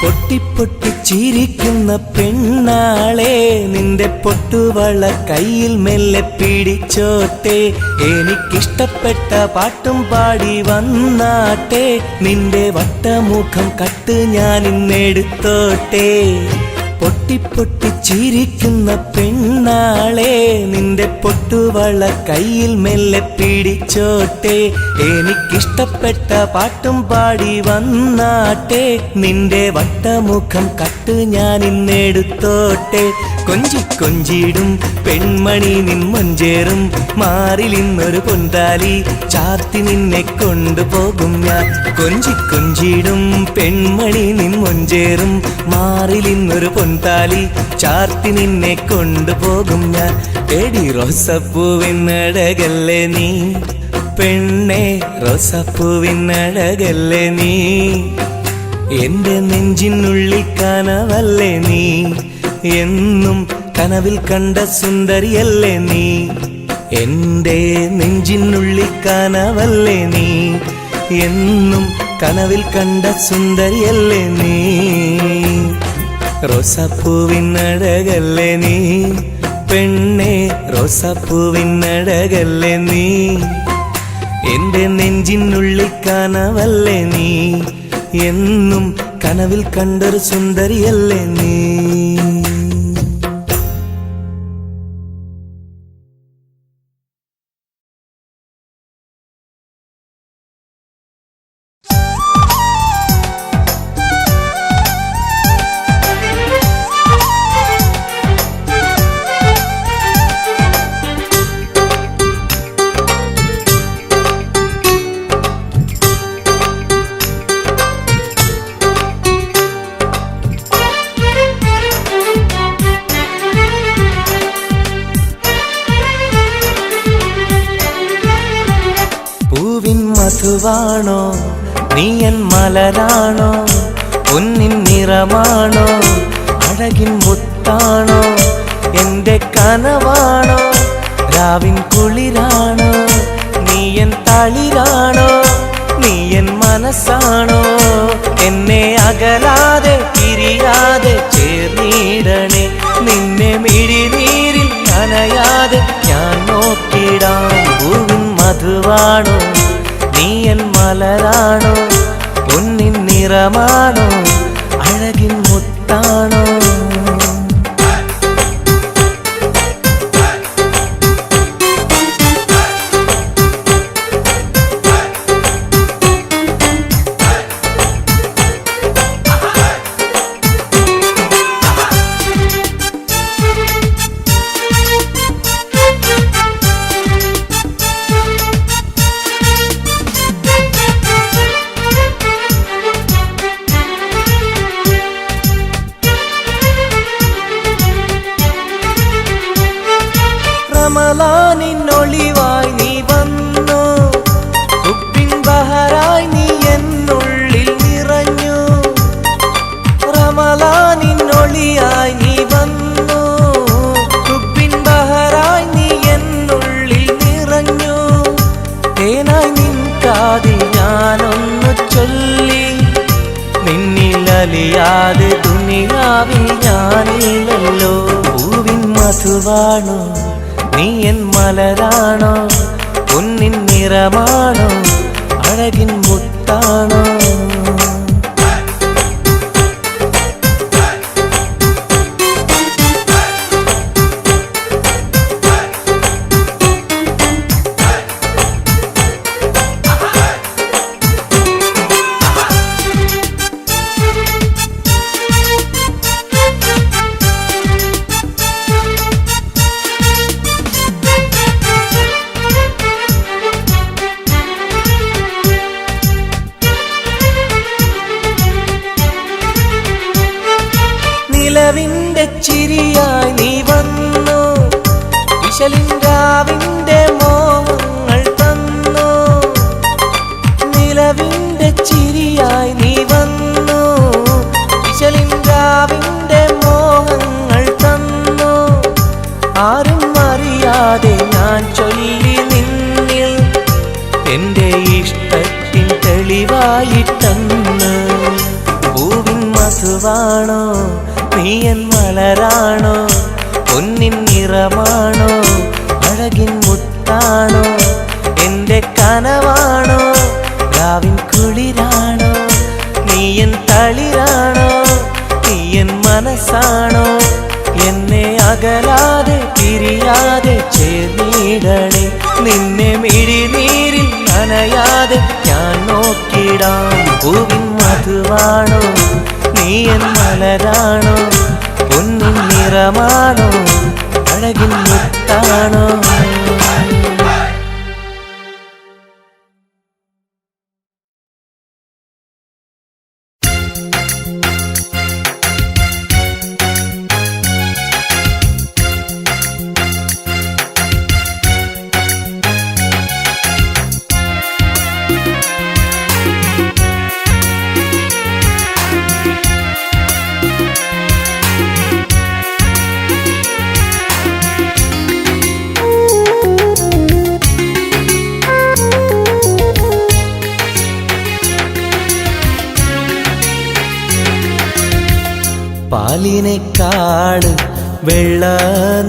പൊട്ടിപ്പൊട്ടി ചിരിക്കുന്ന പെണ്ണാളെ, നിന്റെ പൊട്ടുവള കയ്യിൽ മെല്ലെ പിടിച്ചോട്ടെ, എനിക്കിഷ്ടപ്പെട്ട പാട്ടും പാടി വന്നാട്ടെ, നിന്റെ വട്ടമുഖം കട്ട് ഞാൻ ഇന്നെടുത്തോട്ടെ. പൊട്ടിപ്പൊട്ടി ചിരിക്കുന്ന പെണ്ണാളെ, നിന്റെ പൊട്ടുവള കയ്യിൽ മെല്ലെ പിടിച്ചോട്ടെ, എനിക്കിഷ്ടപ്പെട്ട പാട്ടും പാടി വന്നാട്ടെ, നിന്റെ വട്ടമുഖം കട്ട് ഞാൻ ഇന്നെടുത്തോട്ടെ. കൊഞ്ചി കൊഞ്ചിടും പെൺമണി നിൻ മൊഞ്ചേറും മാറിൽ ഇന്നൊരു പൊന്താലി ചാർത്തി നിന്നെ കൊണ്ടുപോകും ഞാൻ. കൊഞ്ചി കൊഞ്ചിടും പെൺമണി നിൻ മൊഞ്ചേറും മാറിൽ ഇന്നൊരു പൊന്താലി ചാർത്തി നിന്നെ കൊണ്ടുപോകും ഞാൻ. എടി റോസപ്പൂവിനഴകല്ലേ നീ പെണ്ണെ, റോസപ്പൂവിനഴകല്ലേ നീ, എന്റെ നെഞ്ചിനുള്ളിൽ കനവല്ലേ നീ, എന്നും കനവിൽ കണ്ട സുന്ദരിയല്ലേ നീ, എന്റെ നെഞ്ചിനുള്ളിൽ കനവല്ലേ നീ, എന്നും കനവിൽ കണ്ട സുന്ദരിയല്ലേ നീ. റോസാപ്പൂവിനഴകല്ലേ നീ പെണ്ണെ, റോസാപ്പൂവിനഴകല്ലേ നീ, എന്റെ നെഞ്ചിനുള്ളിൽ കനവല്ലേ നീ, എന്നും കനവിൽ കണ്ടൊരു സുന്ദരിയല്ലേ നീ. മധുവാണോ നീയൻ മലരാണോ, പൊന്നിൻ നിറമാണോ, അഴകിൻ മുത്താണോ, എന്റെ കനവാണോ, രാവിൻ കുളിരാണോ, നീയൻ തളിരാണോ, നീയൻ മനസ്സാണോ, എന്നെ അകലാതെ പിരിയാതെ ചേർന്നിടണേ, നിന്നെ മിഴിനീരിൽ നനയാതെ ഞാൻ നോക്കിടാം. പൂവിൻ മധുവാണോ നീയൻ മലരാണോ, പൊന്നിൻ നിറമാണോ, അഴകിൻ മുത്താണോ. ചൊല്ലി നിന്നിലലിയാതെ ദുനിയാവിൽ ഞാനില്ലല്ലോ. പൂവിൻ മധുവാണോ നീ എൻ മലരാണോ, പൊന്നിൻ നിറമാണോ അഴകിൻ മുത്താണോ. നിലവിന്റെ ചിരിയായി നീ വന്നു, വിശലിൻരാവിന്റെ മോഹങ്ങൾ തന്നു. നിലവിന്റെ ചിരിയായി നീ വന്നു, വിശലിൻരാവിന്റെ മോഹങ്ങൾ തന്നു. ആരും അറിയാതെ ഞാൻ ചൊല്ലി നിന്നിൽ എന്റെ ഇഷ്ടത്തിൻ തെളിവായിട്ടന്ന്. പൂവിൻ മധുവാണോ നീ എൻ മലരാണോ, പൊന്നിൻ നിറമാണോ അഴകിൻ മുത്താണോ. എന്റെ കനവാണോ രാവിൻ കുളിരാണോ, നീ എൻ തളിരാണോ, നീ എൻ മനസ്സാണോ. എന്നെ അകലാതെ പിരിയാതെ ചേർന്നിടണേ, നിന്നെ മിഴിനീരിൽ നനയാതെ ഞാൻ നോക്കിടാം. പൂവിൻ മധുവാണോ നീ എൻ മലരാണോ, പൊന്നിൻ നിറമാണോ അഴകിൻ മുത്താണോ. പാലിനേക്കാള് വെള്ള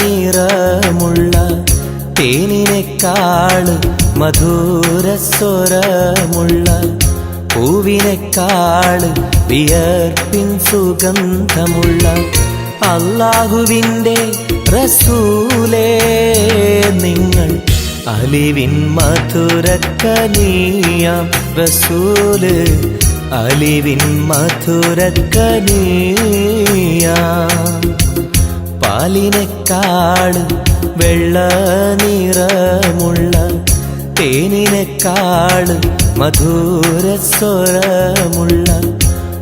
നിറമുള്ള, തേനിനേക്കാള് മധുരസ്വരമുള്ള, പൂവിനേക്കാള് വിയർപ്പിൻ സുഗന്ധമുള്ള അല്ലാഹുവിൻ്റെ റസൂലേ നിങ്ങൾ. അലിവിൻ മധുരക്കനിയാം റസൂല്, അലിവിൻ മധുരക്കനിയാം. പാലിനേക്കാള് വെള്ള നിറമുള്ള, തേനിനേക്കാള് മധുരസ്വരമുള്ള,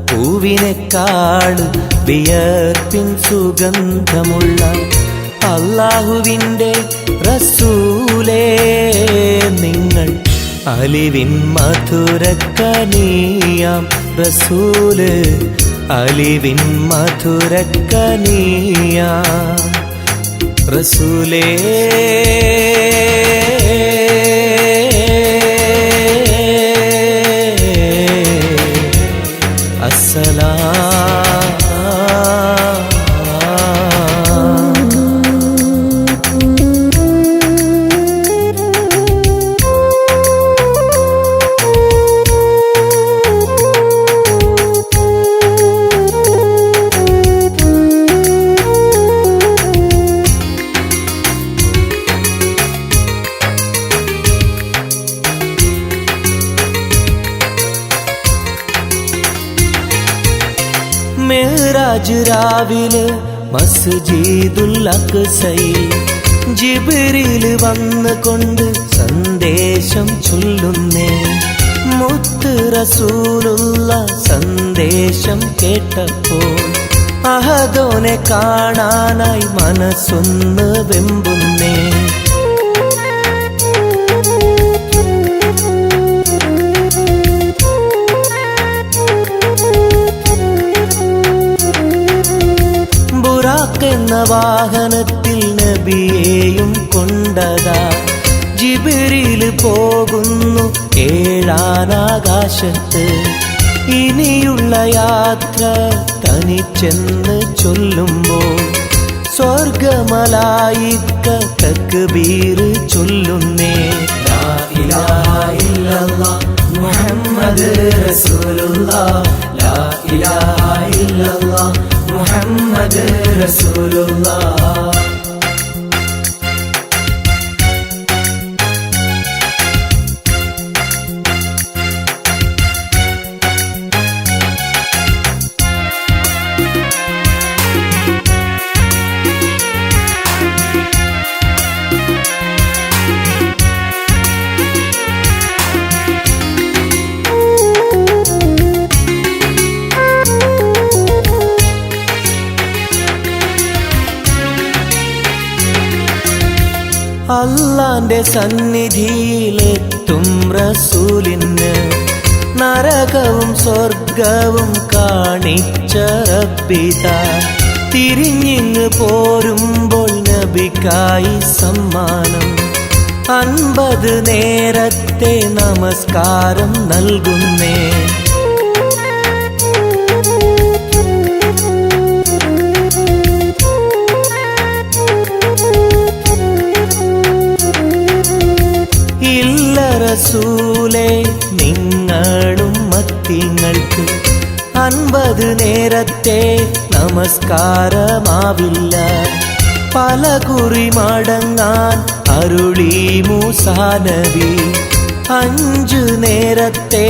പൂവിനേക്കാള് വിയർപ്പിൻ സുഗന്ധമുള്ള അല്ലാഹുവിൻ്റെ റസൂലേ നിങ്ങൾ. അലിവിൻ മധുരക്കനിയാം റസൂല്, അലിവിൻ മധുരക്കനിയാം റസൂലേ. മെഹ്റാജ് രാവിലെ മസ്ജിദുൽ അഖ്സയിൽ ജിബ്രീൽ വന്നുകൊണ്ട് സന്ദേശം ചൊല്ലുന്നേ. മുത്ത് റസൂലുള്ള സന്ദേശം കേട്ടപ്പോൾ അഹദോനെ കാണാനായി മനസ്സൊന്ന് വെമ്പുന്നേ. ബുറാഖ് എന്ന വാഹനത്തിൽ നബിയെയും കൊണ്ടതാ ജിബ്രീൽ പോകുന്നു ഏഴാനാകാശത്ത് ഇനിയുള്ള യാത്ര തനിച്ചെന്ന് ചൊല്ലുമ്പോൾ സ്വർഗമലായിക്ക തക്ബീർ ചൊല്ലുന്നേ. ലാ ഇലാഹ ഇല്ലല്ലാഹ് മുഹമ്മദ് റസൂലുള്ളാഹ്, ലാ ഇലാഹ ഇല്ലല്ലാഹ് മുഹമ്മദ് റസൂലുള്ളാഹ്. അല്ലാന്റെ സന്നിധിയിലെത്തും റസൂലിന് നരകവും സ്വർഗവും കാണിച്ച റബ്ബിതാ. തിരിഞ്ഞിങ്ങ് പോരുമ്പോൾ നബിക്കായി സമ്മാനം 50 നേരത്തെ നമസ്കാരം നൽകുന്നേ. റസൂലേ നിങ്ങളും മത്തിങ്ങൾക്ക് 50 നേരത്തെ നമസ്കാരമാവില്ല. പല കുറി മടങ്ങാൻ അരുളി മൂസാ നബി. 5 നേരത്തെ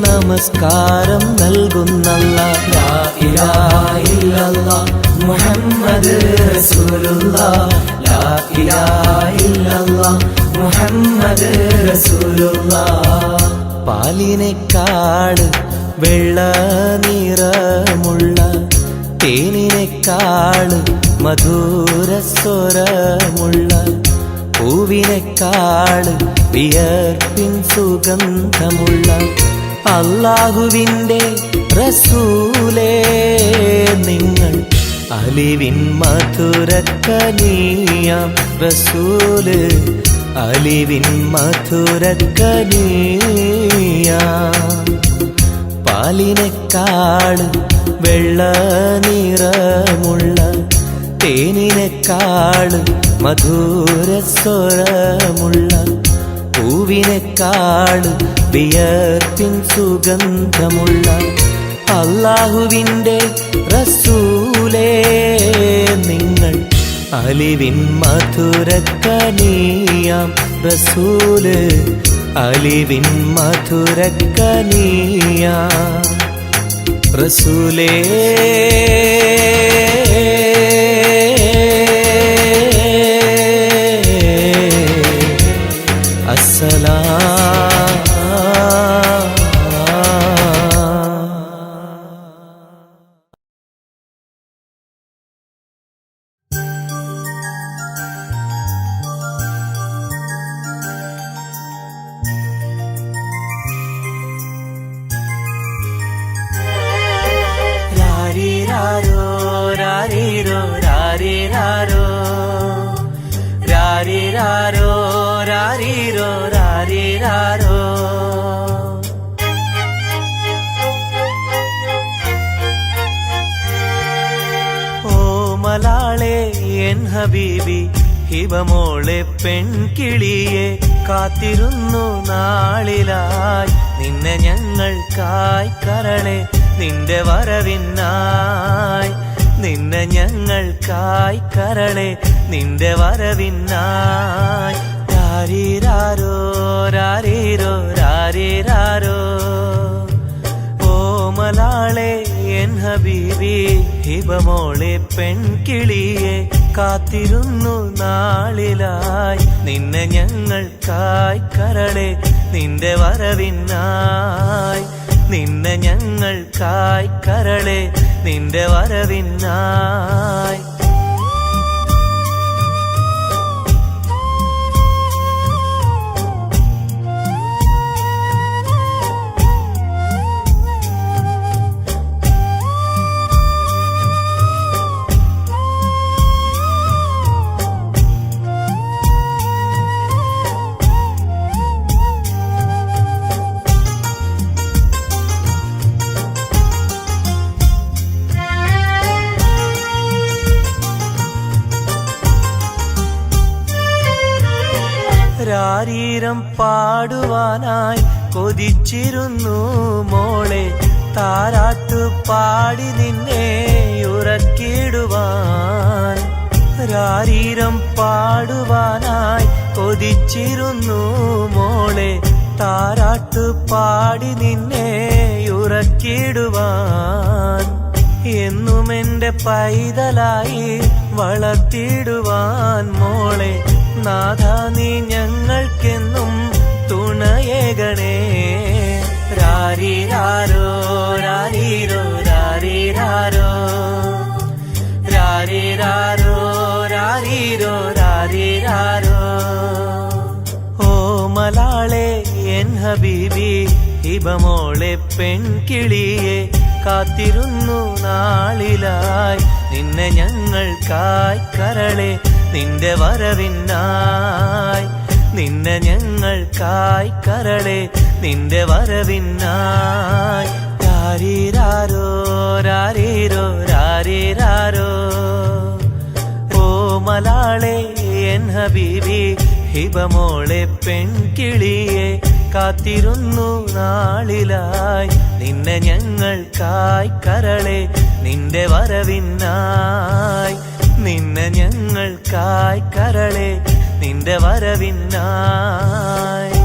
നമസ്കാരം നൽകുന്നല്ലാഹ്. ലാ ഇലാഹ ഇല്ലല്ലാഹ് മുഹമ്മദ് റസൂലുള്ളാഹ്, ലാ ഇലാഹ ഇല്ലല്ലാഹ് മുഹമ്മദ് റസൂലുള്ളാഹ്. പാലിനെക്കാട് വെള്ള നിറമുള്ള തേനിനെക്കാട് മധുരസ്വരമുള്ള പൂവിനെക്കാട് വിയർപ്പിൻ സുഗന്ധമുള്ള അല്ലാഹുവിൻ്റെ റസൂലേ നിങ്ങൾ അലിവിൻ മധുരക്കനിയാം റസൂല്, അലിവിൻ മധുരക്കനിയാം. പാലിനെക്കാട് വെള്ള നിറമുള്ള തേനിനെക്കാട് മധുരസ്വരമുള്ള പൂവിനെക്കാട് വിയർപ്പിൻ സുഗന്ധമുള്ള അല്ലാഹുവിൻ്റെ റസൂലേ നിങ്ങൾ അലിവിൻ മധുരക്കനിയാം റസൂല്, അലിവിൻ മധുരക്കനിയാം റസൂലേ. രാരിരാരോ രാരിരോ രാരിരാരോ രാരിരാരോ രാരിരോ രാരിരാരോ. ഓ മലാളെ എൻ ഹബീബി ഹിബമോളെ പെൺകിളിയെ കാത്തിരുന്നു നാളിലായി നിന്നെ ഞങ്ങൾക്കായി കരളെ നിന്റെ വരവിനായി, നിന്നെ ഞങ്ങൾക്കായി കരളെ നിന്റെ വരവിനായി. രാരിരാരോ രാരിരോ രാരിരാരോ. ഓ മലാളെ എൻ ഹബീബി ഹിബമോളെ പെൺകിളിയെ കാത്തിരുന്നു നാളിലായി നിന്നെ ഞങ്ങൾക്കായി കരളെ നിന്റെ വരവിനായി, നിന്നെ ഞങ്ങൾക്കായി കരളെ നിന്റെ വരവിനായി. രാരീരം പാടുവാനായി കൊതിച്ചിരുന്നു മോളെ, താരാട്ടു പാടി നിന്നെ ഉറക്കിടുവാൻ. രാരീരം പാടുവാനായി കൊതിച്ചിരുന്നു മോളെ, താരാട്ടു പാടി നിന്നെ ഉറക്കിടുവാൻ. എന്നും എന്റെ പൈതലായി വളർത്തിടുവാൻ മോളെ, നാഥ നീ ഞങ്ങൾക്കെന്നും തുണയേകണേ. രാരീരാരോ രാരീരോ രാരീരാരോ രാരീരാരോ രാരീരോ രാരീരാരോ. ഓ മലാളെ എൻ ഹബീബി ഹിബമോളെ പെൺകിളിയെ, കാത്തിരുന്നു നാളിലായി നിന്നെ ഞങ്ങൾക്കായി കരളെ, നിന്റെ വരവിനായി നിന്നെ ഞങ്ങൾക്കായി കരളെ, നിന്റെ വരവിനായി. രാരീരാരോ രാരീരോ രാരീരാരോ. ഓ മലാളെ എൻ ഹബീബി ഹിബമോളെ പെൺകിളിയെ, കാത്തിരുന്നു നാളിലായി നിന്നെ ഞങ്ങൾക്കായി കരളെ, നിന്റെ വരവിനായി നിന്നെ ഞങ്ങൾക്കായി കരളെ, നിന്റെ വരവിനായി.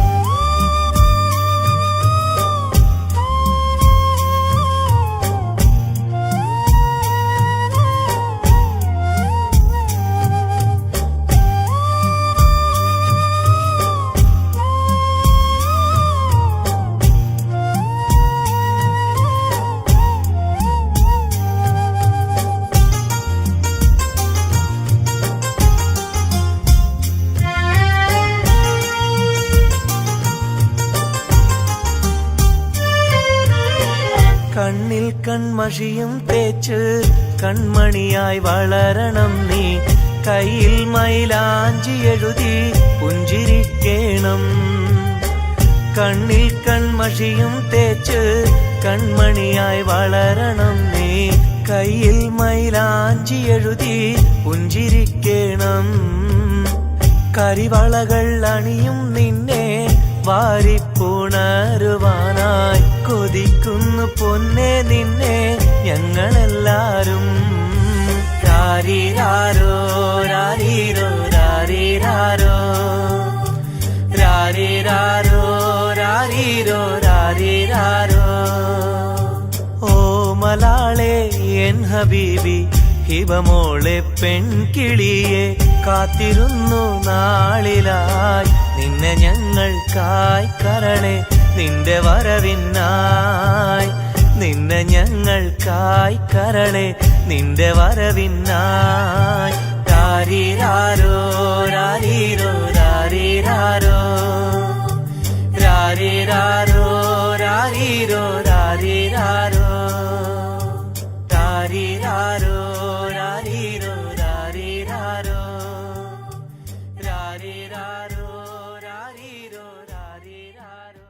കണ്ണിൽ കൺമഷിയും തേച്ച് കൺമണിയായി വളരണം നീ, കയ്യിൽ മൈലാഞ്ചി എഴുതി പുഞ്ചിരിക്കേണം. കണ്ണിൽ കൺമഷിയും തേച്ച് കൺമണിയായി വളരണം നീ, കയ്യിൽ മൈലാഞ്ചി എഴുതി പുഞ്ചിരിക്കേണം. കരിവളകൾ അണിയും നിന്നെ വാരിപ്പുണരുവാനായി കൊതിക്കുന്നു പൊന്നെ നിന്നെ ഞങ്ങളെല്ലാരും. രാരീരാരോ രാരീരോ രാരീരാരോ രാരീരാരോ രാരീരോ രാരീരാരോ. ഓ മലാളെ എൻ ഹബീബി ഹിബമോളെ പെൺകിളിയെ, കാത്തിരുന്നു നാളിലായി നിന്നെ ഞങ്ങൾക്കായി കരളെ, നിന്റെ വരവിനായി നിന്നെ ഞങ്ങൾക്കായി കരളെ, നിന്റെ വരവിനായി. രാരീരാരോ രാരീരോ രാരീരാരോ രാരീരാരോ രാരീരോ രാരീരാരോ രാരീരാരോ രാരീരോ രാരീരാരോ രാരീരാരോ രാരീരോ രാരീരാരോ.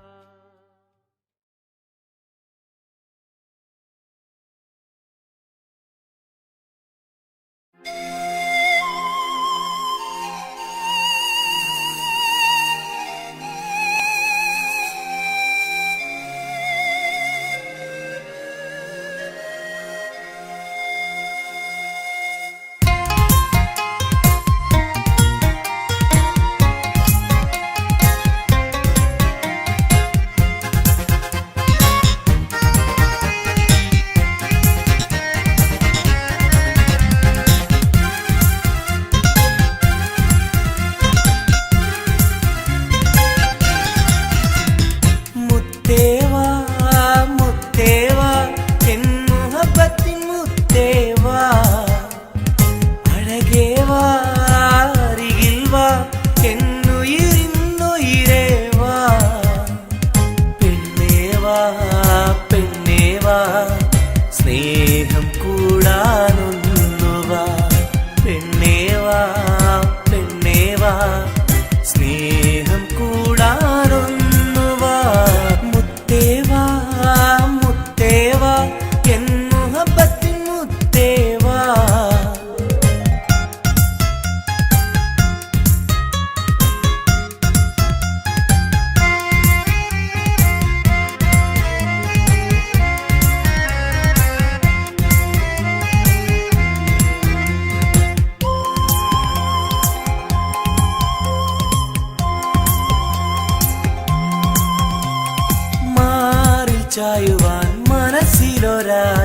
മനസ്സിലൊരായിരമോത്ത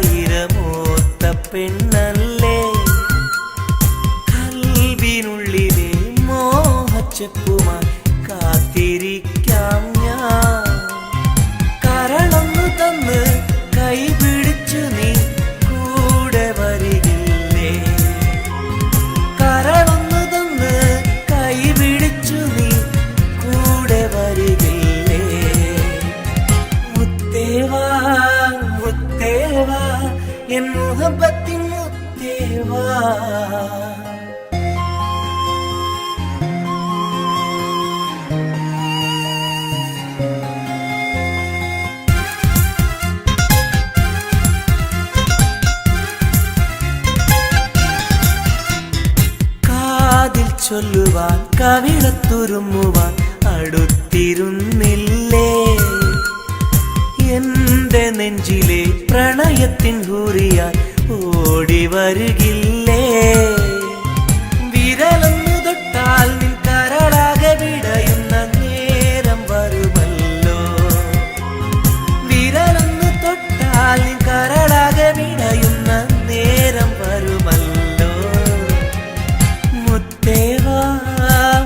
പെണ്ണല്ലേ കൽവിനുള്ളിലെ മോഹച്ചെപ്പുമായി കാത്തിരിക്കാം ഞാൻ കരളൊന്നു തന്ന് കൈ പിടിച്ചു നീ കൂടെ വരികില്ലേ കരളൊന്നു തന്ന് കൈ പിടിച്ചു നീ കൂടെ വരികില്ലേ മുത്തേവാ മുത്തേവാ എൻ മുഹബത്തിൻ മുത്തേവാ ചൊല്ലുവാൻ കവിളത്തുരുമ്മുവാൻ അടുത്തിരുന്നില്ലേ എന്റെ നെഞ്ചിലെ പ്രണയത്തിൻ ഹൂറിയാൻ ഓടി വരുകില്ലേ വിരലൊന്നു തൊട്ടാൽ നിൻ കരളാകെ വിടയുന്ന നേരം വരുമല്ലോ വിരലൊന്നു തൊട്ടാൽ നിൻ കരളാകെ വിടയുന്ന നേരം വരുമല്ലോ മുത്തേവാ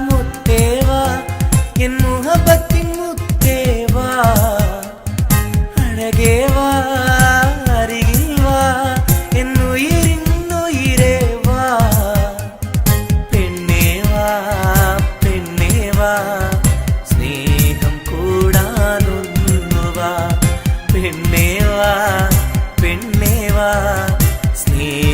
മുത്തേവാ എൻ മുഹബത്തിൻ മുത്തേവാ അഴകേവാ അരികിൽ വാ എൻ ഉയിരിന്നുയിരേ വാ പെണ്ണേവാ പെണ്ണേവാ സ്നേഹം കൂടാനൊന്നുവാ പെണ്ണേവാ പെണ്ണേവാ സ്നേഹം